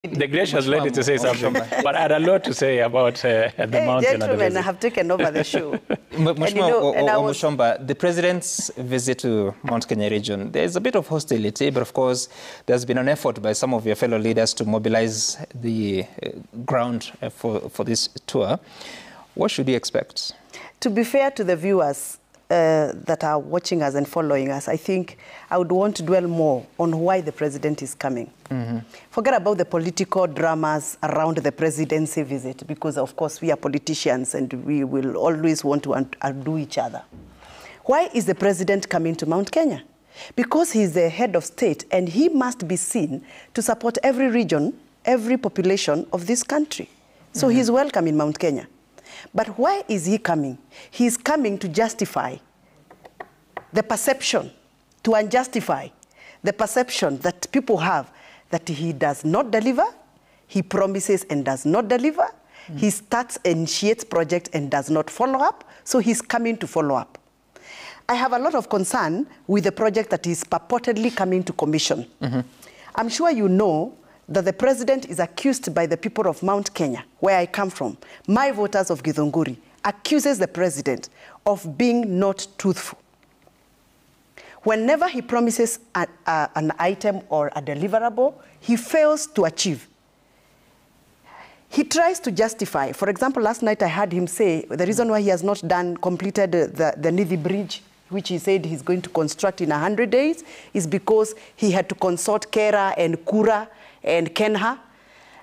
The gracious lady to say something, but I had a lot to say about the mountain. Gentlemen, I have taken over the show. Wamuchomba, the president's visit to Mount Kenya region, there's a bit of hostility, but of course, there's been an effort by some of your fellow leaders to mobilize the ground for this tour. What should you expect? To be fair to the viewers that are watching us and following us, I think I would want to dwell more on why the president is coming. Forget about the political dramas around the presidency visit, because of course we are politicians and we will always want to outdo each other. Why is the president coming to Mount Kenya? Because he's the head of state and he must be seen to support every region, every population of this country. So he's welcome in Mount Kenya. But why is he coming? He's coming to justify the perception, to unjustify the perception that people have that he does not deliver, he promises and does not deliver, he starts, initiates projects and does not follow up, so he's coming to follow up. I have a lot of concern with the project that is purportedly coming to commission. I'm sure you know that the president is accused by the people of Mount Kenya, where I come from, my voters of Githunguri, accuses the president of being not truthful. Whenever he promises an item or a deliverable, he fails to achieve. He tries to justify. For example, last night I heard him say the reason why he has not completed the Nithi Bridge, which he said he's going to construct in 100 days, is because he had to consult Kera and Kura and Kenha.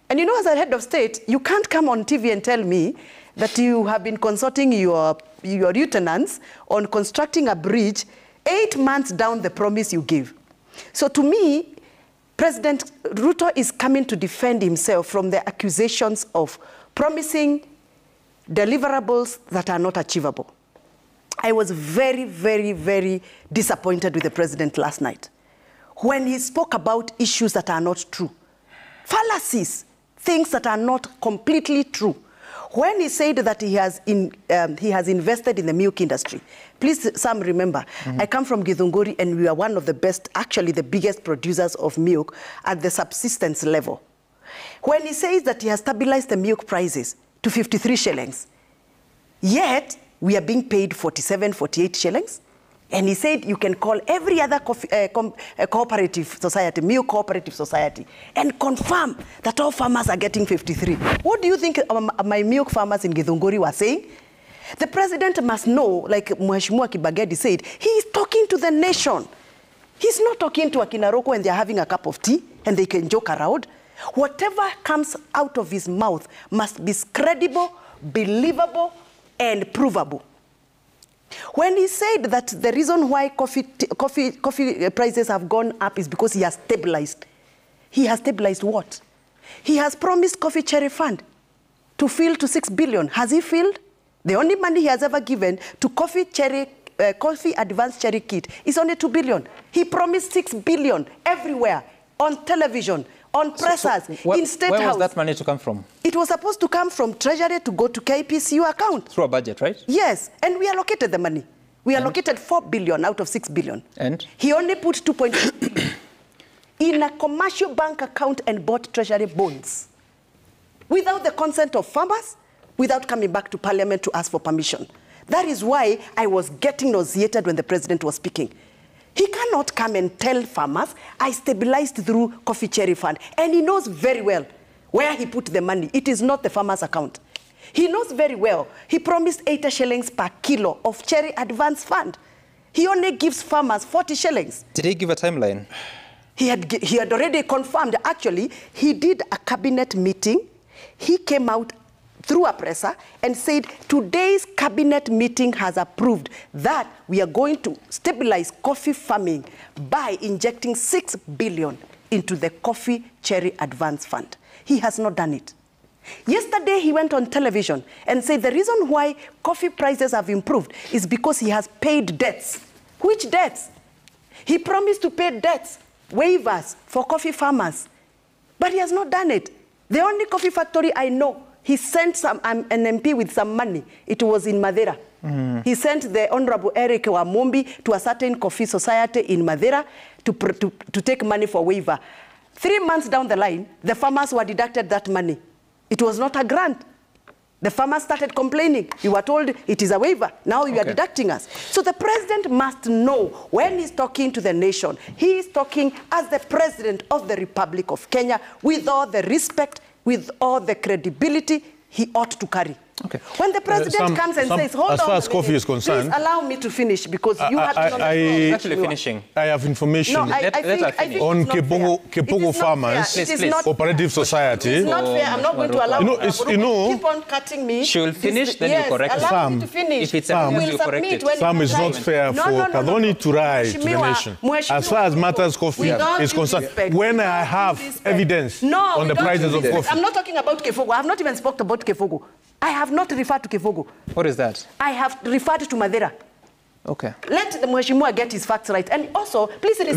And you know, as a head of state, you can't come on TV and tell me that you have been consulting your lieutenants on constructing a bridge 8 months down the promise you give. So to me, President Ruto is coming to defend himself from the accusations of promising deliverables that are not achievable. I was very, very, very disappointed with the president last night when he spoke about issues that are not true. Fallacies, things that are not completely true. When he said that he has invested in the milk industry, please, some remember, I come from Githunguri and we are one of the best, actually the biggest producers of milk at the subsistence level. When he says that he has stabilized the milk prices to 53 shillings, yet we are being paid 47, 48 shillings, and he said you can call every other cooperative society, milk cooperative society, and confirm that all farmers are getting 53. What do you think my milk farmers in Githunguri were saying? The president must know, like Mheshimiwa Kibagedi said, he is talking to the nation. He's not talking to Akinaroko when they're having a cup of tea and they can joke around. Whatever comes out of his mouth must be credible, believable, and provable. When he said that the reason why coffee prices have gone up is because he has stabilized. He has stabilized what? He has promised coffee cherry fund to fill to 6 billion. Has he filled? The only money he has ever given to coffee advanced cherry kit is only 2 billion. He promised 6 billion everywhere, on television, on pressers, in State House. Where was that money to come from? It was supposed to come from Treasury to go to KPCU account. Through a budget, right? Yes, and we allocated the money. We allocated 4 billion out of 6 billion. And? He only put 2.2 billion in a commercial bank account and bought Treasury bonds without the consent of farmers, without coming back to Parliament to ask for permission. That is why I was getting nauseated when the president was speaking. He cannot come and tell farmers, I stabilized through coffee cherry fund. And he knows very well where he put the money. It is not the farmer's account. He knows very well. He promised 80 shillings per kilo of cherry advance fund. He only gives farmers 40 shillings. Did he give a timeline? He had already confirmed. Actually, he did a cabinet meeting. He came out through a presser and said, today's cabinet meeting has approved that we are going to stabilize coffee farming by injecting 6 billion into the coffee cherry advance fund. He has not done it. Yesterday, he went on television and said the reason why coffee prices have improved is because he has paid debts. Which debts? He promised to pay debts, waivers for coffee farmers, but he has not done it. The only coffee factory I know, he sent an MP with some money. It was in Madeira. He sent the Honorable Eric Wamumbi to a certain coffee society in Madeira to take money for waiver. 3 months down the line, the farmers were deducted that money. It was not a grant. The farmers started complaining. You were told it is a waiver. Now you are deducting us. So the president must know when he's talking to the nation, he is talking as the president of the Republic of Kenya with all the respect, with all the credibility he ought to carry. Okay. When the president comes and says, hold on, as far as coffee is concerned, please allow me to finish because you have to actually finishing. I have information No, I think on it's not fair. Kepogo Farmers It is not Cooperative Society. It's not fair. I'm not going to allow you keep on cutting me. She will finish, then you correct allow Farm. me to finish. If it's a You you correct it. Farm is not fair for Gathoni to write to the nation. As far as matters coffee is concerned, when I have evidence on the prices of coffee. I'm not talking about Kefogo. I have not even spoken about Kefogo. I have not referred to Kefogo. What is that? I have referred to Madeira. Okay. Let the Mheshimiwa get his facts right. And also, please respect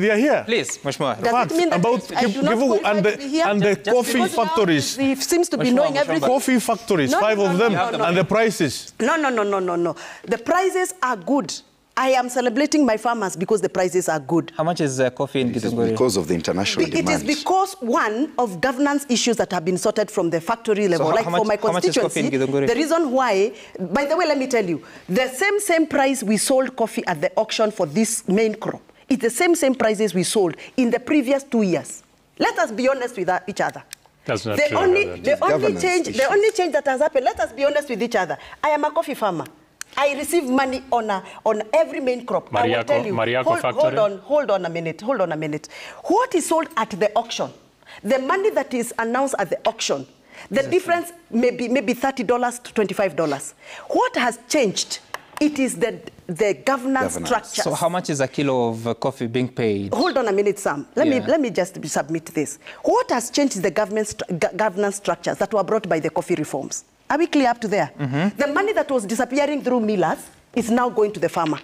They are here. Please, Mheshimiwa. Does it mean that about I do not Kefogo qualify to be here? and the Just coffee because now factories. He seems to be Mheshimiwa, knowing everything. Coffee factories, No, 5 no, of no, them, no. and the prices. No. The prices are good. I am celebrating my farmers because the prices are good. How much is coffee in It is Githunguri? because of the international demand. It is because, one, of governance issues that have been sorted from the factory level. So like how for my much is coffee in constituency, Githunguri? the reason why, by the way, let me tell you, the same price we sold coffee at the auction for this main crop, it's the same prices we sold in the previous 2 years. Let us be honest with each other. That's not The true. only change that has happened, let us be honest with each other. I am a coffee farmer. I receive money on every main crop. I will tell you. Hold on a minute. What is sold at the auction, the money that is announced at the auction, the difference may be $30 to $25. What has changed? It is the governance structure. So how much is a kilo of coffee being paid? Hold on a minute, Sam. Let me just submit this. What has changed is the governance structures that were brought by the coffee reforms. Are we clear up to there? The money that was disappearing through millers is now going to the farmer.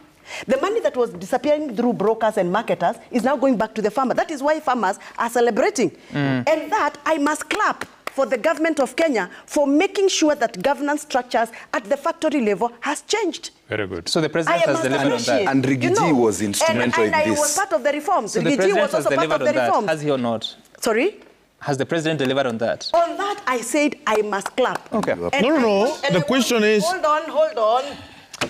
The money that was disappearing through brokers and marketers is now going back to the farmer. That is why farmers are celebrating. And that I must clap for the government of Kenya for making sure that governance structures at the factory level has changed. Very good. So the president has delivered on that. And Rigiji was instrumental in and this. I was part of the reforms. So the Rigiji president was has also part delivered of on the that. reforms. Has he or not? Sorry? Has the president delivered on that? On that, I said I must clap. Okay. No. The question is... Hold on.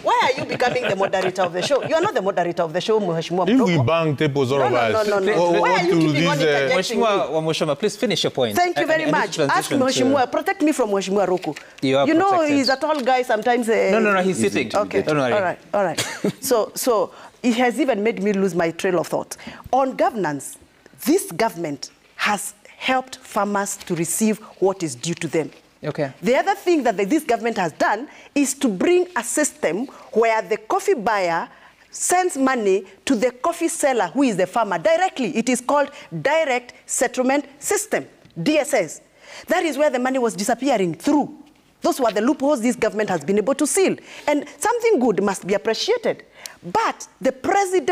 Why are you becoming the moderator of the show? You are not the moderator of the show, Mheshimiwa If we Mdoko. bang tables all of us, No. Why are you keeping on interjecting me? Mheshimiwa Wamuchomba, please finish your point. Thank you very much. Ask Mheshimiwa, protect me from Mheshimiwa Roku. You know, protected. he's a tall guy sometimes. No, he's sitting. Okay, Don't worry. all right. So it has even made me lose my trail of thought. On governance, this government has helped farmers to receive what is due to them. Okay. The other thing that this government has done is to bring a system where the coffee buyer sends money to the coffee seller, who is the farmer, directly. It is called Direct Settlement System, DSS. That is where the money was disappearing through. Those were the loopholes this government has been able to seal. And something good must be appreciated. But the president